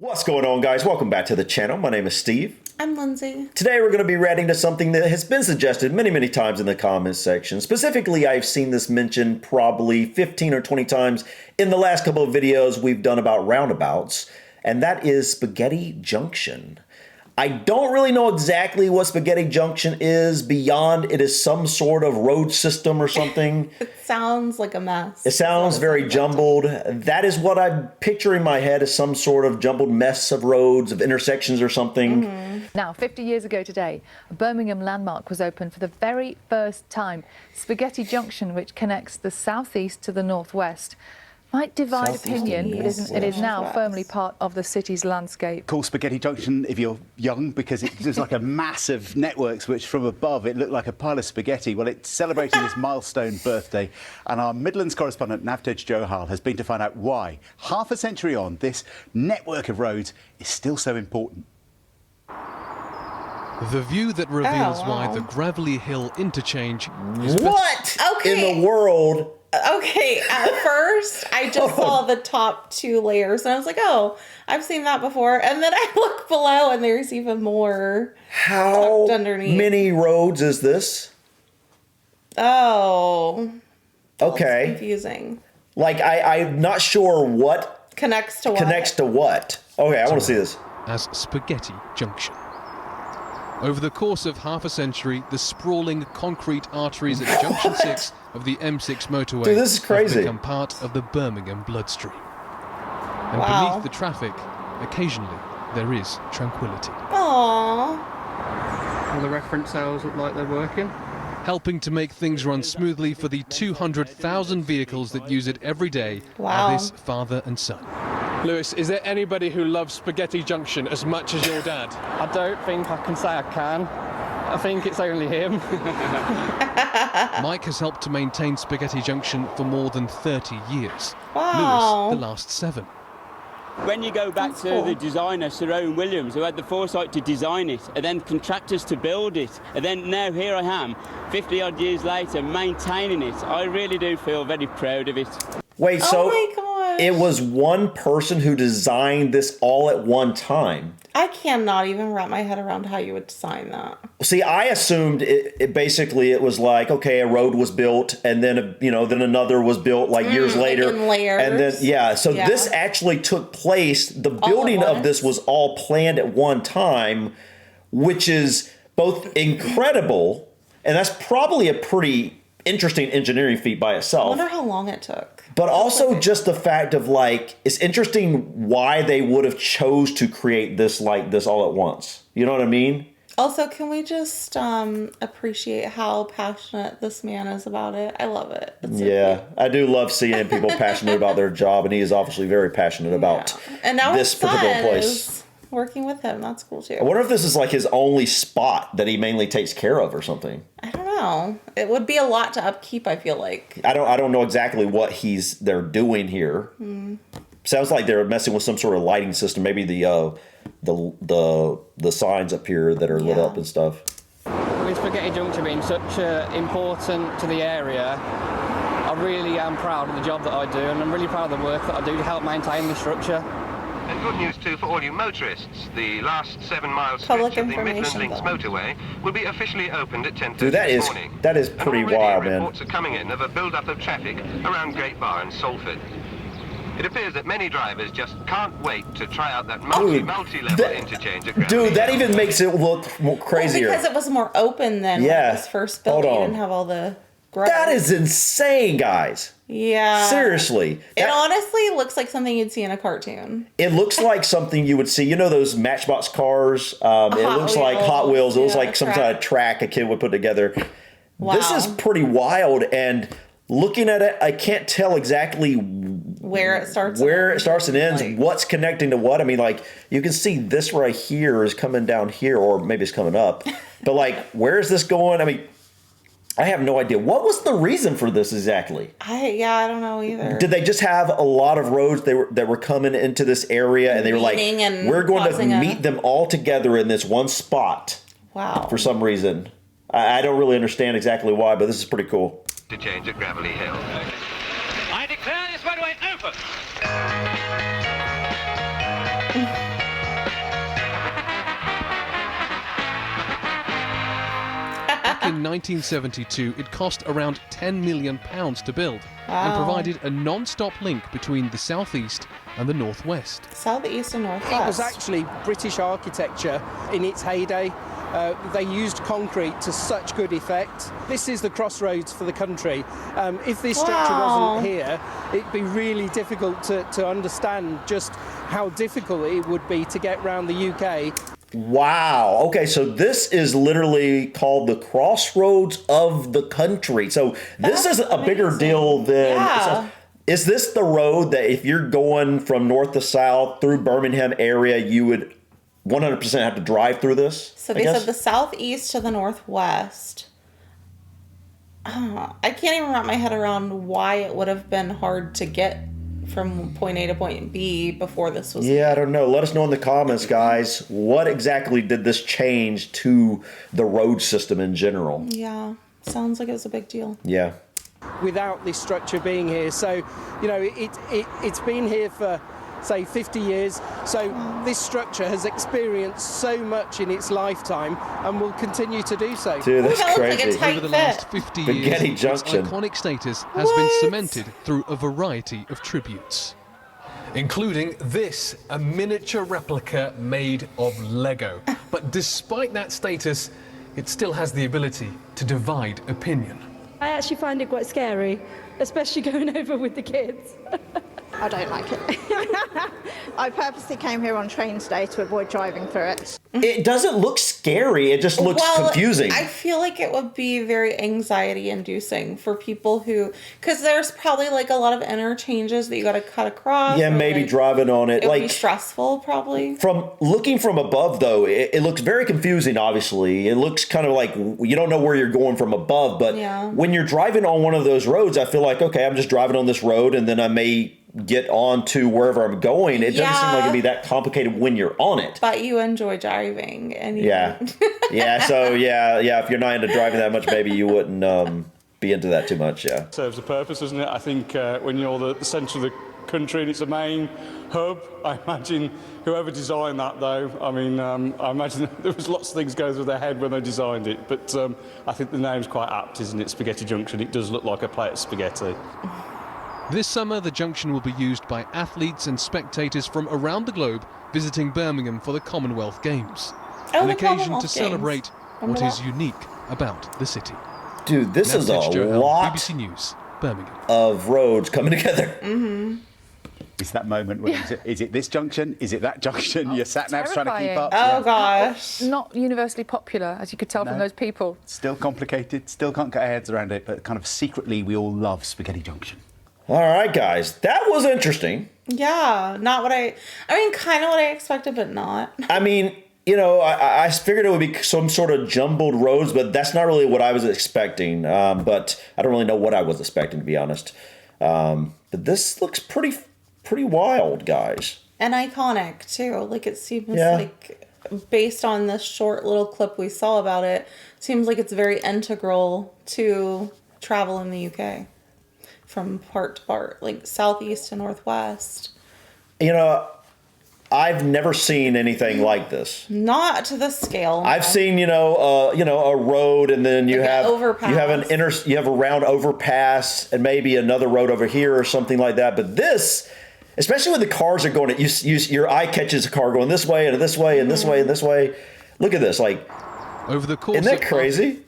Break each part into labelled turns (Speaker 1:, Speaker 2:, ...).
Speaker 1: What's going on, guys? Welcome back to the channel. My name is Steve.
Speaker 2: I'm Lindsay.
Speaker 1: Today we're going to be reacting to something that has been suggested many times in the comments section. Specifically, I've seen this mentioned probably 15 or 20 times in the last couple of videos we've done about roundabouts, and that is Spaghetti Junction. I don't really know exactly what Spaghetti Junction is beyond it is some sort of road system or something.
Speaker 2: It sounds like a mess.
Speaker 1: It sounds very jumbled. That is what I'm picturing in my head as some sort of jumbled mess of roads, of intersections or something.
Speaker 3: Now, 50 years ago today, a Birmingham landmark was opened for the very first time. Spaghetti Junction, which connects the southeast to the northwest, might divide opinion, but it is now firmly part of the city's landscape.
Speaker 4: Called Spaghetti Junction if you're young, because it's like a massive network which from above it looked like a pile of spaghetti. Well, it's celebrating its milestone birthday, and our Midlands correspondent Navtej Johal has been to find out why, half a century on, this network of roads is still so important.
Speaker 5: The view that reveals why the Gravelly Hill Interchange is
Speaker 1: What in the world?
Speaker 2: Okay, at first, I just saw the top two layers, and I was like, oh, I've seen that before. And then I look below, and there's even more tucked underneath.
Speaker 1: Many roads is this?
Speaker 2: Oh.
Speaker 1: Okay.
Speaker 2: That's confusing.
Speaker 1: Like, I'm not sure what
Speaker 2: Connects to what?
Speaker 1: connects to what. Okay, I want to see this.
Speaker 5: as Spaghetti Junction. Over the course of half a century, the sprawling concrete arteries at Junction 6 of the M6 motorway
Speaker 1: Dude, this is crazy.
Speaker 5: have become part of the Birmingham bloodstream. And beneath the traffic, occasionally, there is tranquility.
Speaker 2: Aww.
Speaker 6: All the reference cells look like they're working.
Speaker 5: Helping to make things run smoothly for the 200,000 vehicles that use it every day are this father and son.
Speaker 7: Lewis, is there anybody who loves Spaghetti Junction as much as your dad?
Speaker 6: I don't think I can say I can. I think it's only him.
Speaker 5: Mike has helped to maintain Spaghetti Junction for more than 30 years.
Speaker 2: Wow.
Speaker 5: Lewis, the last 7.
Speaker 8: When you go back to the designer, Sir Owen Williams, who had the foresight to design it, and then contractors to build it, and then now here I am, 50 odd years later, maintaining it, I really do feel very proud of it.
Speaker 1: Wait, so
Speaker 2: Oh my gosh.
Speaker 1: it was one person who designed this all at one time?
Speaker 2: I cannot even wrap my head around how you would design that.
Speaker 1: See, I assumed it basically it was like, okay, a road was built, and then then another was built like years later,
Speaker 2: like in layers.
Speaker 1: and then so this actually took place. The building of this was all planned at one time, which is both incredible, and that's probably a pretty interesting engineering feat by itself.
Speaker 2: I wonder how long it took.
Speaker 1: But also just the fact of like, it's interesting why they would have chose to create this like this all at once. You know what I mean?
Speaker 2: Also, can we just appreciate how passionate this man is about it? I love it. It's so cute.
Speaker 1: I do love seeing people passionate about their job, and he is obviously very passionate about
Speaker 2: And now
Speaker 1: this
Speaker 2: his
Speaker 1: particular
Speaker 2: son
Speaker 1: place.
Speaker 2: is working with him. That's cool too.
Speaker 1: I wonder if this is like his only spot that he mainly takes care of or something.
Speaker 2: I don't know. It would be a lot to upkeep, I feel like.
Speaker 1: I don't know exactly what they're doing here. Sounds like they're messing with some sort of lighting system. Maybe the signs up here that are lit up and stuff.
Speaker 6: With Spaghetti Junction being such important to the area, I really am proud of the job that I do, and I'm really proud of the work that I do to help maintain the structure.
Speaker 9: And good news too for all you motorists. The last 7-mile stretch of the Midland Links motorway will be officially opened at 10:30
Speaker 1: Dude,
Speaker 9: this morning.
Speaker 1: that is pretty
Speaker 9: and already
Speaker 1: wild, man.
Speaker 9: reports are coming in of a build-up of traffic around Great Bar and Salford. It appears that many drivers just can't wait to try out that multi-level interchange at Gravelly
Speaker 1: Dude, that
Speaker 9: Hill.
Speaker 1: even makes it look more crazier.
Speaker 2: Well, because it was more open than when it was first built. You didn't have all the growth.
Speaker 1: That is insane, guys.
Speaker 2: Yeah.
Speaker 1: Seriously.
Speaker 2: It honestly looks like something you'd see in a cartoon.
Speaker 1: It looks like something you would see. You know those Matchbox cars? It looks like Hot Wheels. It looks like some kind of track a kid would put together.
Speaker 2: Wow.
Speaker 1: This is pretty wild. And looking at it, I can't tell exactly
Speaker 2: where it starts.
Speaker 1: And ends. Like, what's connecting to what? I mean, like, you can see this right here is coming down here, or maybe it's coming up. But, like, where is this going? I mean, I have no idea. What was the reason for this exactly?
Speaker 2: I don't know either.
Speaker 1: Did they just have a lot of roads that were coming into this area, and they were like, we're going to meet them all together in this one spot?
Speaker 2: Wow.
Speaker 1: For some reason. I don't really understand exactly why, but this is pretty cool.
Speaker 9: To change at Gravelly Hill.
Speaker 10: I declare this roadway open.
Speaker 5: in 1972, it cost around £10 million to build and provided a non-stop link between the southeast and the northwest.
Speaker 2: Southeast and northwest.
Speaker 10: It was actually British architecture in its heyday. They used concrete to such good effect. This is the crossroads for the country. If this structure wasn't here, it'd be really difficult to understand just how difficult it would be to get around the UK.
Speaker 1: Wow. Okay, so this is literally called the Crossroads of the country. So this is a bigger deal than...
Speaker 2: Yeah.
Speaker 1: Is this the road that if you're going from north to south through Birmingham area, you would 100% have to drive through this?
Speaker 2: So they said the southeast to the northwest. I can't even wrap my head around why it would have been hard to get from point A to point B before this was.
Speaker 1: Yeah, I don't know. Let us know in the comments, guys. What exactly did this change to the road system in general?
Speaker 2: Yeah, sounds like it was a big deal.
Speaker 1: Yeah.
Speaker 10: Without this structure being here. So, you know, it's been here for, say, 50 years. So this structure has experienced so much in its lifetime and will continue to do so.
Speaker 1: Dude, that's crazy.
Speaker 2: Like a tight
Speaker 5: Over the
Speaker 2: fit.
Speaker 5: last 50
Speaker 1: Spaghetti
Speaker 5: years,
Speaker 1: Junction.
Speaker 5: its iconic status has been cemented through a variety of tributes.
Speaker 7: Including this, a miniature replica made of Lego. But despite that status, it still has the ability to divide opinion.
Speaker 11: I actually find it quite scary, especially going over with the kids.
Speaker 12: I don't like it. I purposely came here on train today to avoid driving through it.
Speaker 1: It doesn't look scary. It just looks confusing.
Speaker 2: I feel like it would be very anxiety inducing for people who, because there's probably like a lot of interchanges that you got to cut across.
Speaker 1: Yeah, maybe
Speaker 2: like,
Speaker 1: driving on it.
Speaker 2: It would
Speaker 1: like
Speaker 2: be stressful probably.
Speaker 1: From looking from above, though, it looks very confusing, obviously. It looks kind of like you don't know where you're going from above. But when you're driving on one of those roads, I feel like, okay, I'm just driving on this road and then I may get on to wherever I'm going. It doesn't seem like it'd be that complicated when you're on it.
Speaker 2: But you enjoy driving. And
Speaker 1: So if you're not into driving that much, maybe you wouldn't be into that too much,
Speaker 13: Serves a purpose, doesn't it? I think when you're the centre of the country and it's a main hub, I imagine whoever designed that, though, I mean, I imagine there was lots of things going through their head when they designed it, but I think the name's quite apt, isn't it? Spaghetti Junction. It does look like a plate of spaghetti.
Speaker 5: This summer, the junction will be used by athletes and spectators from around the globe visiting Birmingham for the Commonwealth Games. An occasion to celebrate what is unique about the city.
Speaker 1: Dude, this is a lot
Speaker 5: BBC News, Birmingham.
Speaker 1: of roads coming together.
Speaker 4: It's that moment where is it this junction? Is it that junction? Your sat-nav's trying to keep up.
Speaker 2: Oh, gosh.
Speaker 3: Not universally popular, as you could tell from those people.
Speaker 4: Still complicated, still can't get our heads around it, but kind of secretly we all love Spaghetti Junction.
Speaker 1: All right, guys. That was interesting.
Speaker 2: Yeah, not what I mean, kind of what I expected, but not.
Speaker 1: I mean, you know, I figured it would be some sort of jumbled roads, but that's not really what I was expecting. But I don't really know what I was expecting, to be honest. But this looks pretty wild, guys.
Speaker 2: And iconic, too. Like, it seems like, based on this short little clip we saw about it, seems like it's very integral to travel in the UK. From part to part, like southeast to northwest.
Speaker 1: You know, I've never seen anything like this.
Speaker 2: Not to this scale.
Speaker 1: I've seen, a road, and then you have a round overpass, and maybe another road over here or something like that. But this, especially when the cars are going, your eye catches a car going this way and this way and this way and this way. Look at this, like,
Speaker 5: over the course.
Speaker 1: Isn't that crazy?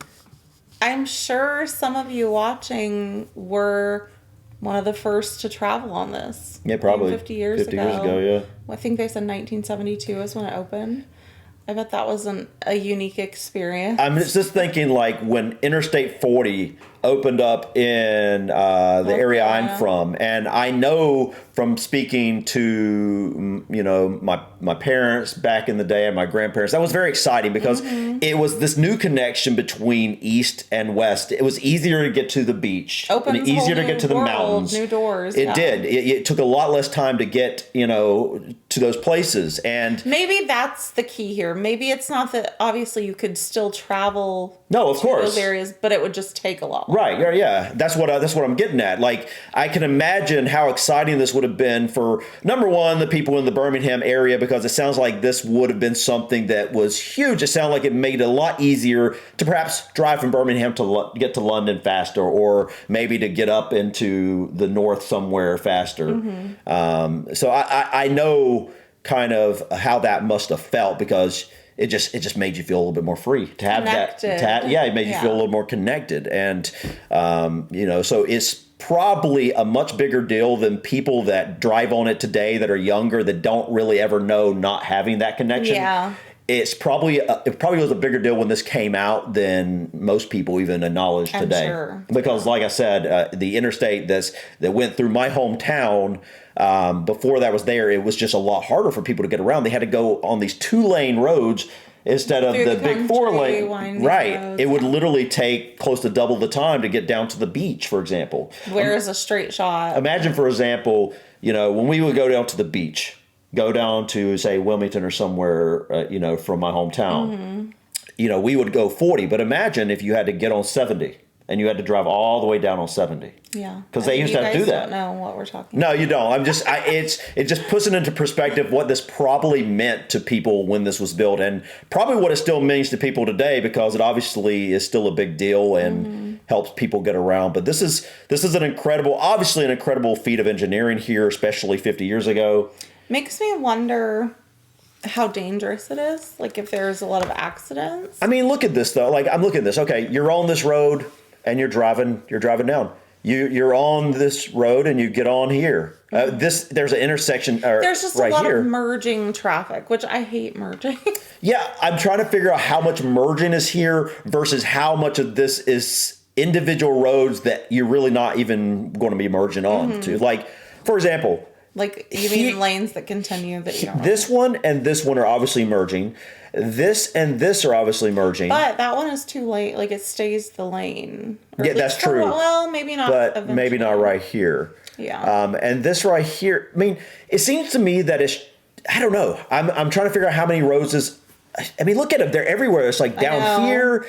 Speaker 2: I'm sure some of you watching were one of the first to travel on this.
Speaker 1: Yeah, probably.
Speaker 2: 50 years ago.
Speaker 1: 50 years ago, yeah.
Speaker 2: I think they said 1972 is when it opened. I bet that was a unique experience.
Speaker 1: I'm just thinking, like, when Interstate 40 opened up in the area I'm from, and I know from speaking to, my parents back in the day and my grandparents, that was very exciting because it was this new connection between East and West. It was easier to get to the beach, and easier to get to the mountains.
Speaker 2: New doors.
Speaker 1: It did. It took a lot less time to get, to those places. And
Speaker 2: maybe that's the key here. Maybe it's not that obviously you could still travel
Speaker 1: No, of course.
Speaker 2: Those areas, but it would just take a lot longer.
Speaker 1: Right. Yeah. That's what I'm getting at. Like, I can imagine how exciting this would have been for, number one, the people in the Birmingham area, because it sounds like this would have been something that was huge. It sounded like it made it a lot easier to perhaps drive from Birmingham to get to London faster, or maybe to get up into the north somewhere faster. Mm-hmm. So I know kind of how that must have felt, because it just made you feel a little bit more free to have
Speaker 2: connected.
Speaker 1: It made you feel a little more connected. And, so it's probably a much bigger deal than people that drive on it today that are younger, that don't really ever know not having that connection.
Speaker 2: Yeah.
Speaker 1: It probably was a bigger deal when this came out than most people even acknowledge today.
Speaker 2: Sure.
Speaker 1: Because, like I said, the interstate that went through my hometown, before that was there, it was just a lot harder for people to get around. They had to go on these 2-lane roads instead of the big 4-lane. Right.
Speaker 2: Roads.
Speaker 1: It would literally take close to double the time to get down to the beach, for example.
Speaker 2: Where is a straight shot?
Speaker 1: Imagine, for example, when we would go down to the beach, go down to, say, Wilmington or somewhere, from my hometown, we would go 40. But imagine if you had to get on 70 and you had to drive all the way down on 70.
Speaker 2: Yeah.
Speaker 1: Because they used to do that.
Speaker 2: Don't know what we're talking
Speaker 1: about. No, you don't. It just puts it into perspective what this probably meant to people when this was built, and probably what it still means to people today, because it obviously is still a big deal and helps people get around. But this is an incredible feat of engineering here, especially 50 years ago.
Speaker 2: Makes me wonder how dangerous it is. Like, if there's a lot of accidents.
Speaker 1: I mean, look at this though. Like, I'm looking at this. Okay, you're on this road and you're driving down. You're on this road and you get on here. There's an intersection.
Speaker 2: There's just
Speaker 1: right
Speaker 2: a lot
Speaker 1: here.
Speaker 2: of merging traffic, which I hate merging.
Speaker 1: Yeah, I'm trying to figure out how much merging is here versus how much of this is individual roads that you're really not even going to be merging on to. Like, for example.
Speaker 2: Like, you mean lanes that continue that you don't
Speaker 1: This one and this one are obviously merging. This and this are obviously merging.
Speaker 2: But that one is too late. Like, it stays the lane.
Speaker 1: Yeah, that's true.
Speaker 2: Well, maybe not.
Speaker 1: But
Speaker 2: eventually.
Speaker 1: maybe not right here.
Speaker 2: Yeah.
Speaker 1: And this right here, I mean, it seems to me that it's, I don't know. I'm trying to figure out how many roads is. I mean, look at them. They're everywhere. It's like down here,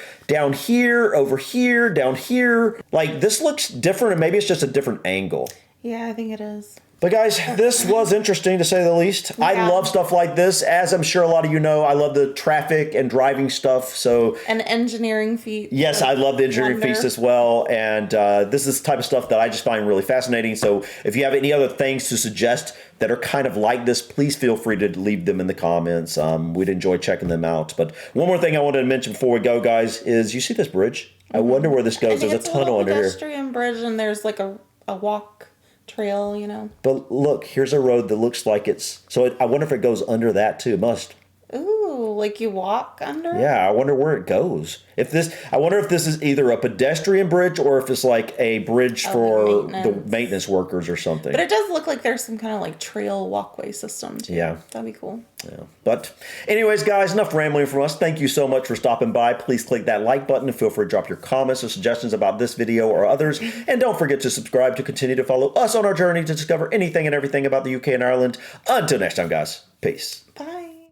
Speaker 1: over here, down here. Like, this looks different, and maybe it's just a different angle.
Speaker 2: Yeah, I think it is.
Speaker 1: But guys, this was interesting to say the least. Yeah. I love stuff like this. As I'm sure a lot of you know, I love the traffic and driving stuff. So,
Speaker 2: and engineering feats.
Speaker 1: Yes, I love the engineering feats as well. And this is the type of stuff that I just find really fascinating. So if you have any other things to suggest that are kind of like this, please feel free to leave them in the comments. We'd enjoy checking them out. But one more thing I wanted to mention before we go, guys, is you see this bridge? I wonder where this goes. There's a tunnel under here.
Speaker 2: It's a pedestrian bridge, and there's like a walk trail,
Speaker 1: But look, here's a road that looks like it's... So I wonder if it goes under that too. It must.
Speaker 2: Ooh, like you walk under it?
Speaker 1: Yeah, I wonder where it goes. I wonder if this is either a pedestrian bridge or if it's like a bridge for the maintenance workers or something.
Speaker 2: But it does look like there's some kind of like trail walkway system too.
Speaker 1: Yeah.
Speaker 2: That'd be cool.
Speaker 1: Yeah. But anyways, guys, enough rambling from us. Thank you so much for stopping by. Please click that like button and feel free to drop your comments or suggestions about this video or others. And don't forget to subscribe to continue to follow us on our journey to discover anything and everything about the UK and Ireland. Until next time, guys. Peace.
Speaker 2: Bye.